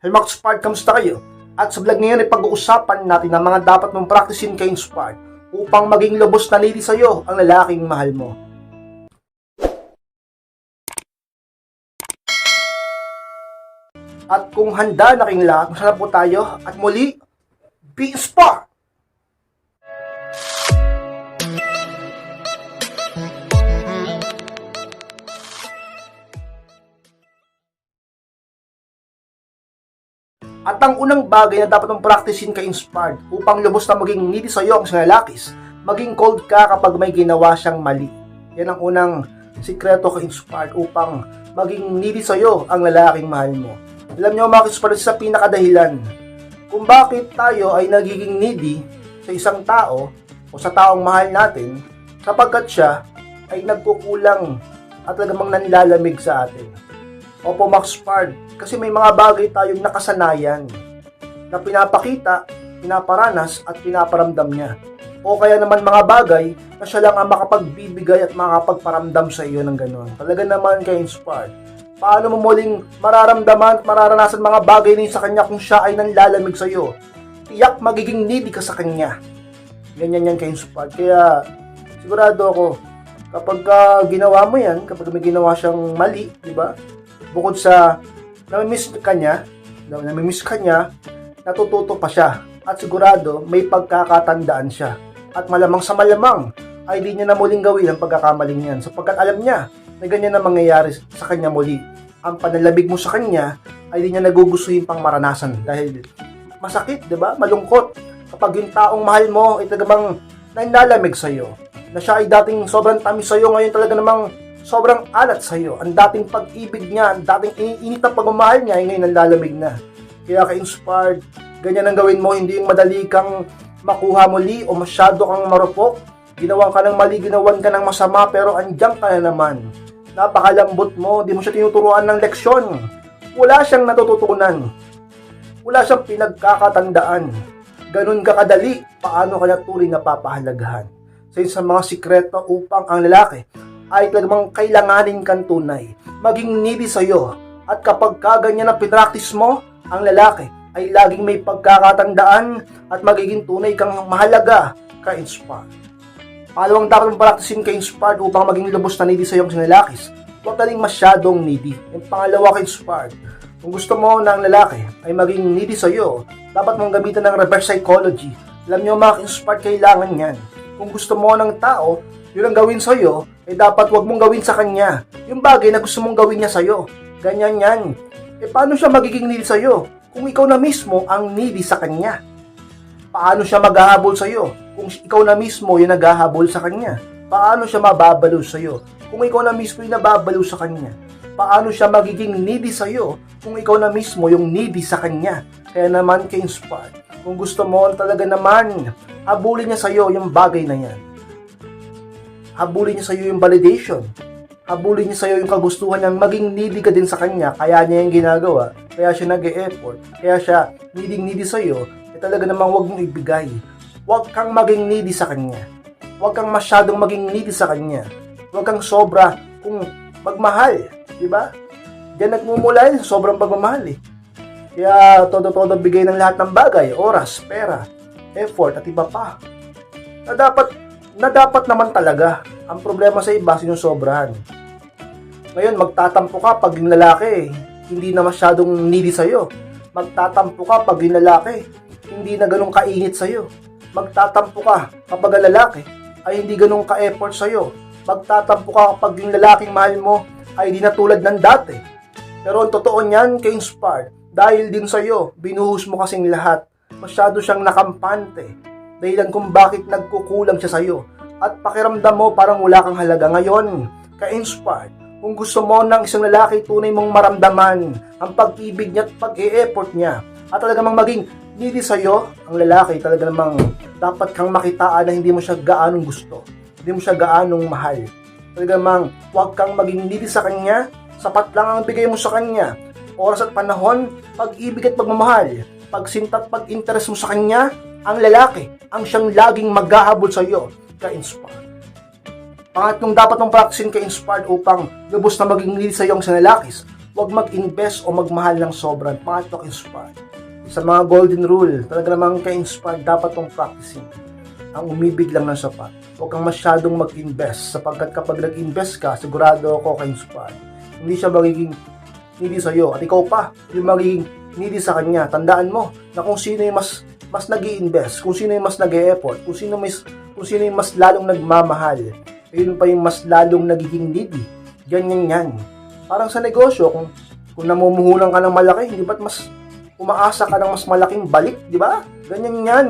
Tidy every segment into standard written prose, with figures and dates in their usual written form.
Hello mga Inspired, kamusta kayo? At sa vlog ngayon ay pag-uusapan natin ang mga dapat mong practicein kay Inspired upang maging lubos na lady sa'yo ang lalaking mahal mo. At kung handa na kayong lahat, masarap po tayo at muli, be inspired! At ang unang bagay na dapat mong practicein kay Inspired upang lubos na maging needy sa'yo ang isang lalakis, maging cold ka kapag may ginawa siyang mali. Yan ang unang sikreto kay Inspired upang maging needy sa'yo ang lalaking mahal mo. Alam niyo mga Inspired, sa pinakadahilan kung bakit tayo ay nagiging needy sa isang tao o sa taong mahal natin, sapagkat siya ay nagkukulang at talagang nanlalamig sa atin. Opo, Max Pard, kasi may mga bagay tayong nakasanayan na pinapakita, pinaparanas at pinaparamdam niya. O kaya naman mga bagay na siya lang ang makapagbibigay at makapagparamdam sa iyo ng gano'n. Talaga naman kay Inspired. Paano mo muling mararamdaman at mararanasan mga bagay na sa kanya kung siya ay nanlalamig sa iyo? Tiyak magiging needy ka sa kanya. Ganyan yan kay Inspired. Kaya sigurado ako, kapag ginawa mo yan, kapag may ginawa siyang mali, di ba? Bukod sa namimiss ka niya, natututo pa siya. At sigurado, may pagkakatandaan siya. At malamang sa malamang, ay di niya na muling gawin ang pagkakamaling yan. Sapagkat alam niya na ganyan na mangyayari sa kanya muli. Ang panlalabig mo sa kanya, ay di niya nagugustuhin pang maranasan. Dahil masakit, di ba? Malungkot. Kapag yung taong mahal mo ay talagang nanlalamig sa'yo. Na siya ay dating sobrang tamis sa'yo, ngayon talaga namang sobrang alat sa'yo. Ang dating pag-ibig niya, ang dating iniinit na pagmamahal niya ay ngayon nanlalamig na. Kaya ka-Inspired, ganyan ang gawin mo, hindi yung madali kang makuha muli o masyado kang marupok. Ginawan ka ng mali, ginawan ka ng masama, pero andyan ka na naman. Napakalambot mo, di mo siya tinuturuan ng leksyon. Wala siyang natututunan. Wala siyang pinagkakatandaan. Ganun ka kadali, paano kanya tuloy napapahalagahan. Sa mga sikreto upang ang lalaki ay talagang kailanganin kang tunay, maging needy sa'yo. At kapag kaganyan na pinractice mo, ang lalaki ay laging may pagkakatandaan at magiging tunay kang mahalaga ka-Inspired. Pangalawang dapat mong practicein ka-Inspired upang maging lubos na needy sa'yo ang lalakis, huwag ka rin masyadong needy. Yung pangalawa ka-Inspired, kung gusto mo na ang lalaki ay maging needy sa'yo, dapat mong gamitan ng reverse psychology. Alam nyo mga ka-Inspired, kailangan yan. Kung gusto mo ng tao, yun ang gawin sa'yo, dapat wag mong gawin sa kanya yung bagay na gusto mong gawin niya sa'yo. Ganyan yan. Paano siya magiging needy sa'yo kung ikaw na mismo ang needy sa kanya? Paano siya maghahabol sa'yo kung ikaw na mismo yung naghahabol sa kanya? Paano siya mababaliw sa'yo kung ikaw na mismo yung nababaliw sa kanya? Paano siya magiging needy sa'yo kung ikaw na mismo yung needy sa kanya? Kaya naman ka-Inspired, kung gusto mo talaga naman, habulin niya sa'yo yung bagay na yan. Habulin niya sa'yo yung validation. Habulin niya sa'yo yung kagustuhan niyang maging needy ka din sa kanya. Kaya niya yung ginagawa. Kaya siya nag-e-effort. Kaya siya needy sa'yo. Talaga namang huwag mong ibigay. Huwag kang maging needy sa kanya. Huwag kang masyadong maging needy sa kanya. Huwag kang sobra kung magmahal. Diba? Diyan nagmumula sa sobrang pagmamahal. Kaya todo-todo bigay ng lahat ng bagay. Oras, pera, effort at iba pa. Na dapat naman talaga. Ang problema sa iba, sinusobrahan. Ngayon, magtatampo ka pag yung lalaki hindi na masyadong needy sa'yo. Magtatampo ka pag yung lalaki hindi na ganun kainit sa'yo. Magtatampo ka kapag ang lalaki ay hindi ganun ka-effort sa'yo. Magtatampo ka kapag yung lalaking mahal mo ay di na tulad ng dati. Pero ang totoo niyan, ka-Inspired, dahil din sa'yo, binuhos mo kasing lahat. Masyado siyang nakampante. Dahilan kung bakit nagkukulang siya sa'yo. At pakiramdam mo parang wala kang halaga. Ngayon, ka-Inspired, kung gusto mo ng isang lalaki tunay mong maramdaman ang pag-ibig niya at pag-e-effort niya, at talaga mang maging needy sa'yo, ang lalaki talaga namang dapat kang makitaan na hindi mo siya gaanong gusto. Hindi mo siya gaanong mahal. Talaga mang huwag kang maging needy sa kanya, sapat lang ang bigay mo sa kanya. Oras at panahon, pag-ibig at pagmamahal, pagsinta at pag-interest mo sa kanya, ang lalaki ang siyang laging maghahabol sa iyo, ka-Inspired. Pangatlong dapat mong practicein ka-Inspired upang lubos na maging needy sa iyo ang lalakis, Huwag mag-invest o magmahal ng sobran. Pangatlo, inspired. Sa mga golden rule, talaga namang ka-inspired, dapat mong practicing ang umibig lang ng sapat. Huwag kang masyadong mag-invest sapagkat kapag nag-invest ka, sigurado ako ka-inspired. Hindi siya magiging needy sa'yo. At ikaw pa, yung magiging needy sa kanya. Tandaan mo na kung sino yung mas nag-i-invest, kung sino yung mas nag-e-effort, kung sino yung mas lalong nagmamahal, ayun pa yung mas lalong nagiging needy. Ganyan yan. Parang sa negosyo, kung namumuhunan ka ng malaki, hindi ba't mas umaasa ka ng mas malaking balik, di ba? Ganyan yan.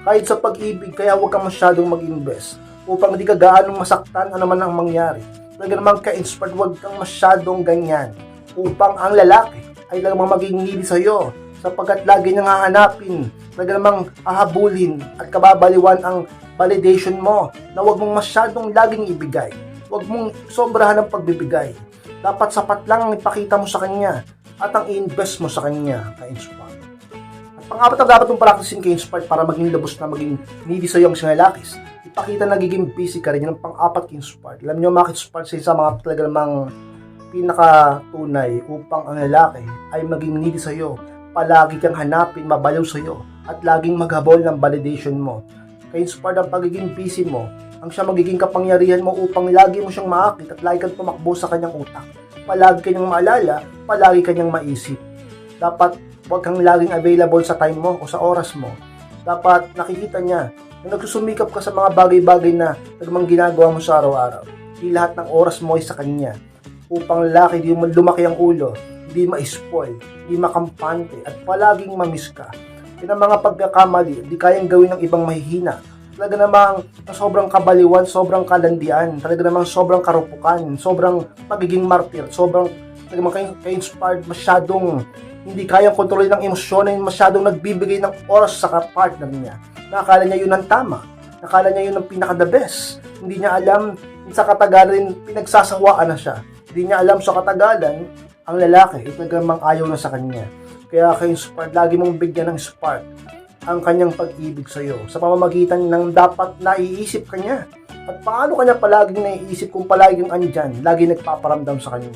Kahit sa pag-ibig, kaya huwag kang masyadong mag-invest upang hindi ka gaanong masaktan ano man ang mangyari. Talaga namang ka-inspired, huwag kang masyadong ganyan upang ang lalaki ay namang maging needy sa'yo sapagkat lagi niyang hahanapin, talaga namang hahabulin at kababaliwan ang validation mo na huwag mong masyadong laging ibigay. Huwag mong sobrahan ng pagbibigay. Dapat sapat lang ang ipakita mo sa kanya at ang i-invest mo sa kanya, ka-inspired. At pang-apat na dapat mong practicing ka-inspired para maging labos na maging needy sa iyong sinalakis. Ipakita na nagiging busy ka rin. Yan ang pang-apat ka-inspired. Alam niyo, ka-inspired sa mga talaga namang pinakatunay upang ang lalaki ay maging needy sa iyo. Palagi kang hanapin, mabaliw sa iyo at laging maghabol ng validation mo. Ka-inspired ang pagiging busy mo ang siya magiging kapangyarihan mo upang lagi mo siyang maakit at lagi kang tumakbo sa kanyang utak. Palagi kanyang maalala, palagi kanyang maisip. Dapat huwag kang laging available sa time mo o sa oras mo. Dapat nakikita niya na nagsusumikap ka sa mga bagay-bagay na nagmang ginagawa mo sa araw-araw. Di lahat ng oras mo ay sa kanya. Upang lalaki di mo lumaki ang ulo, di ma-spoil, di makampante at palaging mamiss ka. Yan ang mga pagkakamali, di kayang gawin ng ibang mahihina. Talaga namang sobrang kabaliwan, sobrang kalandian, talaga namang sobrang karupukan, sobrang pagiging martir, sobrang ka-inspired, masyadong hindi kayang kontrolin ng emosyon, masyadong nagbibigay ng oras sa partner niya. Nakakala niya yun ang tama, nakakala niya yun ang pinaka-the best. Hindi niya alam, sa katagalan, pinagsasawaan na siya. Hindi niya alam sa katagalan, ang lalaki, ito namang ayaw na sa kanya. Kaya ka-inspired, lagi mong bigyan ng spark ang kanyang pag-ibig sa iyo sa pamamagitan ng dapat naiisip kanya. At paano kanya palaging naiisip kung palaging andyan, lagi nagpaparamdam sa kanya.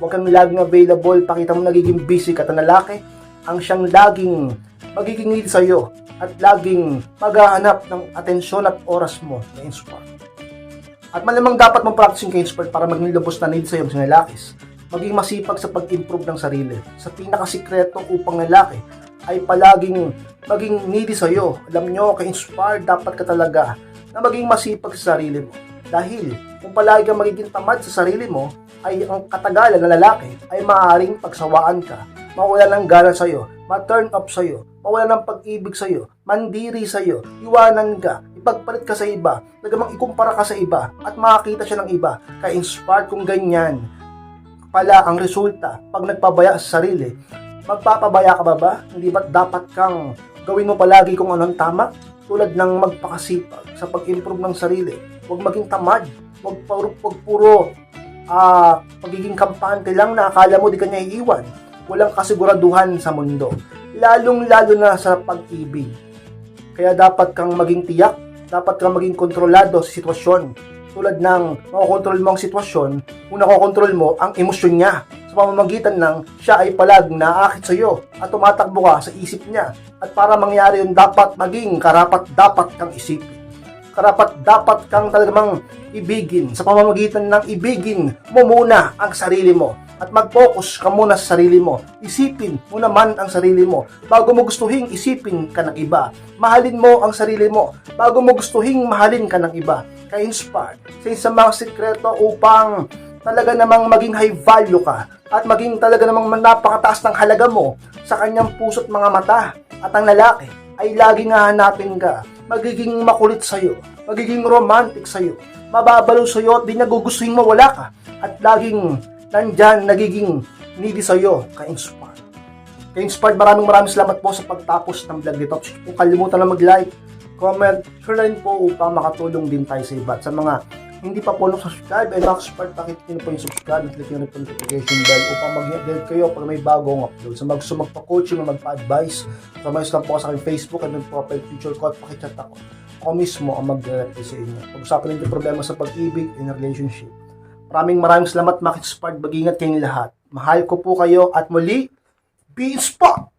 Huwag kang laging available, pakita mo nagiging busy ka, na lalaki ang siyang laging magiging need sa iyo at laging maghahanap ng atensyon at oras mo na inspire. At malamang dapat mong practicing ka-inspired para maging lubos na need sa iyo sa lalakis. Maging masipag sa pag-improve ng sarili. Sa pinakasikreto upang lalaki ay palaging maging needy sa iyo. Alam nyo, ka-inspired dapat ka talaga na maging masipag sa sarili mo. Dahil kung palagi kang magiging tamad sa sarili mo, ay ang katagalan na lalaki ay maaaring pagsawaan ka, mawala ng gana sa iyo, ma-turn off sa iyo, mawala ng pag-ibig sa iyo, mandiri sa iyo, iwanan ka, ipagpalit ka sa iba, nagamang ikumpara ka sa iba at makakita siya ng iba. Ka-inspired kung ganyan pala ang resulta pag nagpabaya sa sarili. Magpapabaya ka ba? Hindi ba't dapat kang gawin mo palagi kung anong tama? Tulad ng magpakasipag sa pag-improve ng sarili. Huwag maging tamad. Huwag puro pagiging kampante lang na akala mo di kanya iiwan. Walang kasiguraduhan sa mundo. Lalong-lalo na sa pag-ibig. Kaya dapat kang maging tiyak. Dapat kang maging kontrolado sa sitwasyon. Tulad ng makokontrol mo ang sitwasyon, kung nakokontrol mo ang emosyon niya sa pamamagitan ng siya ay palaging naaakit sa iyo at tumatakbo ka sa isip niya. At para mangyari yun, dapat maging karapat-dapat kang isipin. Karapat-dapat kang talagang ibigin sa pamamagitan ng ibigin mo muna ang sarili mo at mag-focus ka muna sa sarili mo. Isipin mo naman ang sarili mo bago mo gustuhin isipin ka ng iba. Mahalin mo ang sarili mo bago mo gustuhin mahalin ka ng iba. Ka-inspire sa mga sikreto upang talaga namang maging high value ka at maging talaga namang napakataas ng halaga mo sa kanyang puso't mga mata. At ang lalaki ay laging hahanapin ka, magiging makulit sa'yo, magiging romantic sa'yo, mababalo sa'yo at di niya gugustuhin mawala ka at laging nandyan, nagiging needy sa'yo. Ka-inspired. Ka-inspired, maraming salamat po sa pagtapos ng vlog dito. Kung kalimutan na mag-like, comment, share na rin po upang makatulong din tayo sa iba. At sa mga hindi pa po subscribe ay mag-subscribe, pakit nyo po yung subscribe at click nyo rin po yung notification bell upang mag-update kayo pag may bagong upload. Sa gusto magpa-coaching o magpa-advise, kamayos lang po sa aking Facebook at may profile picture ko at pakichat ako. Ako mismo ang mag-reply sa inyo. Pag-usapan rin yung problema sa pag-ibig in a relationship. Maraming salamat, Max Inspired. Mag-ingat kayong lahat. Mahal ko po kayo at muli, peace po!